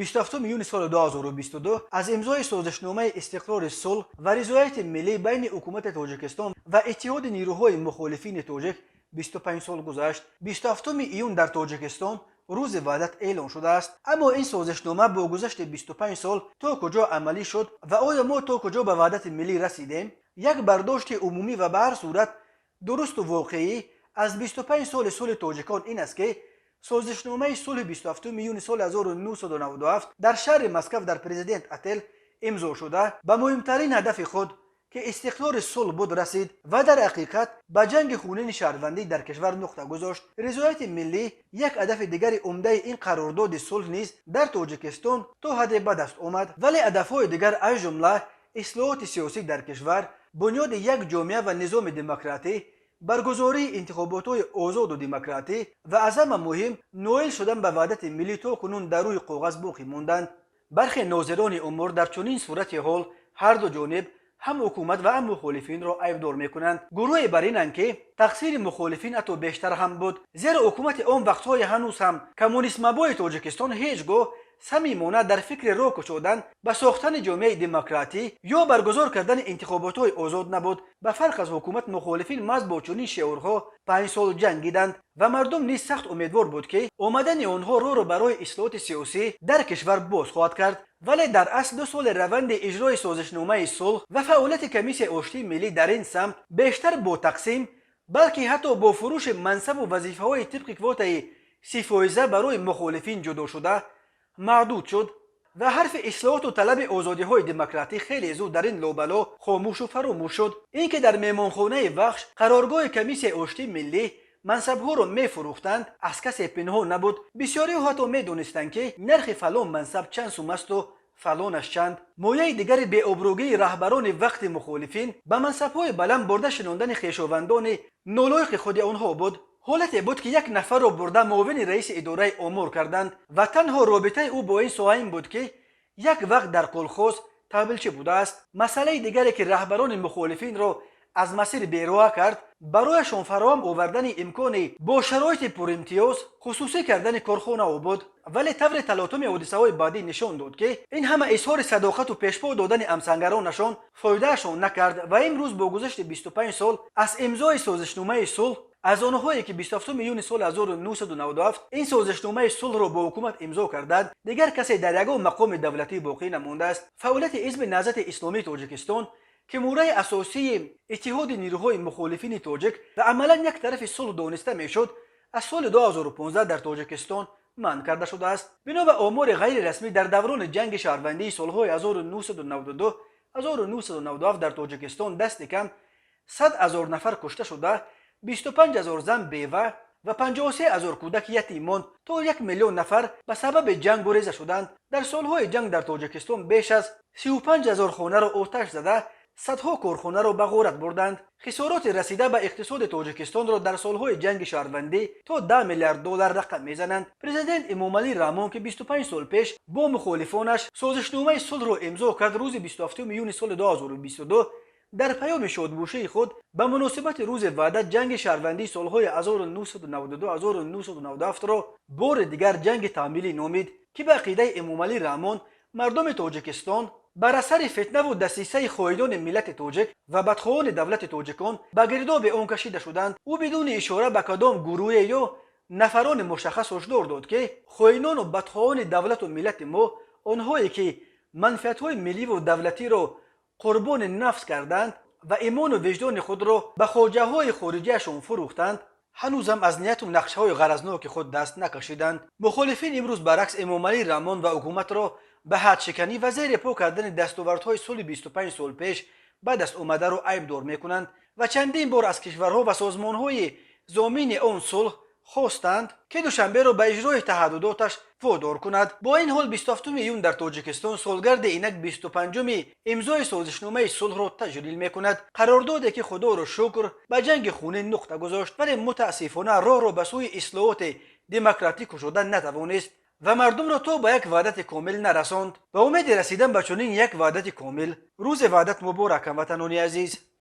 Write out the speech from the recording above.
27 میون سال 2022 از امضای سازشنامه استقرار صلح و رضایت ملی بین حکومت تاجیکستان و اتحاد نیروهای مخالفین تاجیک 25 سال گذشت. 27 ایون در تاجیکستان روز وحدت اعلام شده است، اما این سازشنامه با گذشت 25 سال تا کجا عملی شد و آیا ما تا کجا به وحدت ملی رسیدیم؟ یک برداشت عمومی و به هر صورت درست و واقعی از 25 سال صلح تاجیکان این است که سازشنامه صلح 27 میون سال 1997 در شهر مسکو در پرزیدنت اتل امضا شده به مهمترین هدف خود که استقرار صلح بود رسید و در حقیقت به جنگ خونین شهروندی در کشور نقطه گذاشت. رضایت ملی یک هدف دیگر عمده این قرارداد صلح نیز در تاجیکستان تا حد به دست آمد، ولی هدفهای دیگر از جمله اصلاحات سیاسی در کشور، بنیاد یک جامعه و نظام دموکراتی، برگزاری انتخابات آزاد و دموکراتی و از همه مهم نائل شدن به وحدت ملی تا کنون در روی کاغذ باقی ماندند. برخی ناظران امور در چنین صورت حال هر دو جانب هم حکومت و هم مخالفین را عیبدار میکنند. گروهی بر اینند که تقصیر مخالفین حتی بیشتر هم بود، زیرا حکومت آن وقتهای هنوز هم کمونیسم مبای تاجیکستان هیچگاه صمیمانه در فکر راه گشودن به ساختن جامعه دموکراتی یا برگزار کردن انتخابات آزاد نبود. به فرق از حکومت، مخالفین محض با چنین شعارها 5 سال جنگیدند و مردم نیز سخت امیدوار بود که آمدن آنها راه را برای اصلاحات سیاسی در کشور باز خواهد کرد. ولی در اصل 2 سال روند اجرای سازشنامه صلح و فعالیت کمیسیون آشتی ملی در این سمت بیشتر با تقسیم، بلکه حتی با فروش منصب و وظیفه‌های طبق کوتای 30% برای مخالفین جدا شده محدود شد و حرف اصلاحات و طلب آزادی‌های دموکراتی خیلی زود در این لابلا خاموش و فراموش شد. اینکه در میمانخانه وخش قرارگاه کمیسیون آشتی ملی منصب‌ها را می‌فروختند از کسی پنهان نبود. بسیاری حتی می‌دانستند که نرخ فلان منصب چند سوم است و فلانش چند. مایه دیگر بی‌آبرویی رهبران وقت مخالفین به منصب‌های بلند برده شناندن خویشاوندان نالایق خود آنها بود. حالتی بود که یک نفر را برده معاون رئیس اداره امور کردند و تنها رابطه او با این ساحه این بود که یک وقت در کلخوز تابلچه بوده است. مسئله دیگری که رهبران مخالفین را از مسیر بیراه کرد، برایشان فراهم آوردن امکان با شرایط پرامتیاز خصوصی کردن کارخانه او بود. ولی طور تلاطم حادثه‌های بعدی نشان داد که این همه اظهار صداقت و پیشپا دادن همسنگرانشان فایدهشان نکرد و امروز با گذشت 25 سال از امضای سازشنامه صلح، از آنهایی که 27 میون سال 1997 این سازشنامه صلح را با حکومت امضا کردند، دیگر کسی در یگان مقام دولتی باقی نمانده است. فعالیت حزب نهضت اسلامی تاجیکستان که موره اساسی اتحاد نیروهای مخالفین تاجیک و عملا یک طرف صلح دانسته میشد، از سال 2015 در تاجیکستان منع کرده شده است. بنا به آمار غیر رسمی در دوران جنگ شهروندی سالهای 1992 1997 در تاجیکستان دست کم 100,000 نفر کشته شده، 25,000 زن بیوه و 53,000 کودک یتیمان تا 1 میلیون نفر به سبب جنگ گریزه شدند. در سالهای جنگ در تاجیکستان بیش از 35,000 خانه را آتش زده، صدها کارخانه را به غارت بردند. خسارات رسیده به اقتصاد تاجیکستان را در سالهای جنگ شهروندی تا 10 میلیارد دلار رقم میزنند. پرزیدنت امامعلی رحمان که 25 سال پیش با مخالفانش سازشنامه صلح را امضا کرد، روز 27 میون سال 2022 در پیام شادبوشی خود به مناسبت روز وحدت جنگ شهروندی سالهای 1992-1997 را بار دیگر جنگ تعمیلی نامید که به عقیده امامعلی رحمان مردم تاجیکستان بر اثر فتنه و دسیسه خائنان ملت تاجیک و بدخواهان دولت تاجیکان به گرداب آن کشیده شدند. او بدون اشاره به کدام گروه یا نفران مشخص هشدار داد که خائنان و بدخواهان دولت و ملت ما، آنهایی که منفعت‌های ملی و دولتی را قربان نفس کردند و ایمان و وجدان خود را به خواجه‌های خارجیشان فروختند، هنوز هم از نیت و نقشه‌های غرضناک خود دست نکشیدند. مخالفین امروز برعکس امامعلی رحمان و حکومت را به حد شکنی و زیر پا کردن دستاوردهای صلح 25 سال پیش به دست آمده را عیبدار میکنند و چندین بار از کشورها و سازمانهای ضامن آن صلح خواستند که دوشنبه را به اجرای تعهداتش وادار کند. با این حال 27 ایون در تاجیکستان سالگرد اینک 25 امضای سازشنامه صلح را تجلیل میکند. قراردادی که خدا را شکر به جنگ خونین نقطه گذاشت، ولی متاسفانه راه را به سوی اصلاحات دموکراتیک گشودن نتوانست و مردم را تا به یک وحدت کامل نرساند. با امید رسیدن به چنین یک وحدت کامل، روز وحدت مبارک هموطنان عزیز.